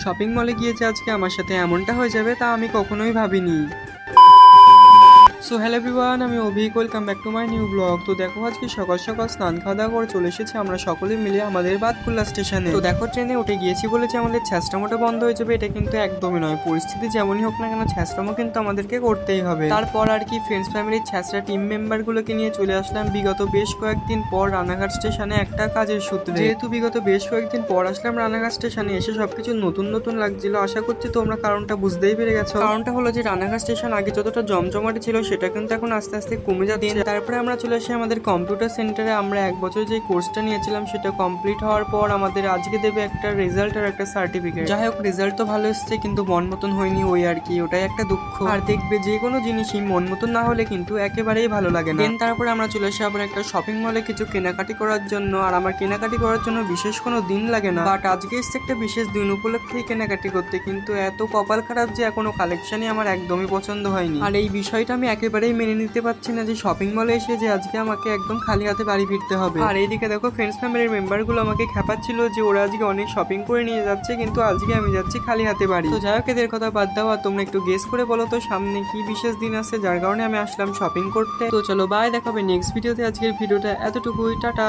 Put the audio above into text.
Shopping মলে গিয়ে যে আজকে আমার সাথে এমনটা হয়ে যাবে তা আমি কখনোই ভাবিনি। সো হ্যালো এভরিওয়ান, আমি Abhik, welcome back to my new blog. তো দেখো আজকে সকাল সকাল স্নান খাওয়া দাওয়া করে চলে এসেছি আমরা সকলে মিলে আমাদের বাতকুল্লা স্টেশনে। তো দেখো ট্রেনে উঠে গিয়েছি বলে যে আমাদের ছ্যাঁচড়ামোটা বন্ধ হয়ে যাবে এটা কিন্তু একদমই নয়। পরিস্থিতি যেমনই হোক না কেন ছ্যাঁচড়ামো কিন্তু আমাদেরকে করতেই হবে। তারপর আর কি ফ্রেন্ডস ফ্যামিলির ছ্যাঁচড়া টিম মেম্বারগুলোকে নিয়ে চলে আসলাম বিগত বেশ কয়েকদিন পর রানাঘাট স্টেশনে একটা কাজের সূত্রে। যেহেতু বিগত বেশ কয়েকদিন পর আসলাম রানাঘাট স্টেশনে, এসে সবকিছু নতুন নতুন লাগছিল। আশা করছি তোমরা কারণটা বুঝতেই পেরে গেছো। কারণটা হলো যে রানাঘাট স্টেশন আগে যতটা জমজমাটে ছিল সেটা কিন্তু এখন আস্তে আস্তে কমে যাচ্ছে। তারপরে আমরা চলে আসি আমাদের কম্পিউটার সেন্টারে। আমরা এক বছর যে কোর্সটা নিয়েছিলাম সেটা কমপ্লিট হওয়ার পর আমাদের আজকে দেবে একটা রেজাল্ট আর একটা সার্টিফিকেট। যাই হোক, রেজাল্ট তো ভালো এসেছে কিন্তু মন মতন হয়নি, ওই আর কি, ওটাই একটা দুঃখ। আর দেখবে যে কোনো জিনিসই মন মতন না হলে কিন্তু একেবারেই ভালো লাগে না। তারপরে আমরা চলে আসি আবার একটা শপিং মলে কিছু কেনাকাটি করার জন্য। আর আমার কেনাকাটি করার জন্য বিশেষ কোনো দিন লাগে না, বাট আজকে এসছে একটা বিশেষ দিন উপলক্ষেই কেনাকাটি করতে। কিন্তু এত কপাল খারাপ যে এখনো কালেকশনই আমার একদমই পছন্দ হয়নি। আর এই বিষয়টা আমি একেবারেই মেনে নিতে পারছি না যে শপিং মলে এসে যে আজকে আমাকে একদম খালি হাতে বাড়ি ফিরতে হবে। আর এইদিকে দেখো ফ্রেন্ডস ফ্যামিলির মেম্বারগুলো আমাকে খেপাচ্ছিল যে ওরা আজকে অনেক শপিং করে নিয়ে যাচ্ছে কিন্তু আজকে আমি যাচ্ছি খালি হাতে বাড়ি। তো যাই হোক, এদের কথা বাদ দাও, আর তোমরা একটু গেস করে বলো তো সামনে কি বিশেষ দিন আছে যার কারণে আমি আসলাম শপিং করতে। তো চলো বাই, দেখাবে নেক্সট ভিডিওতে। আজকের ভিডিওটা এতটুকুই, টাটা।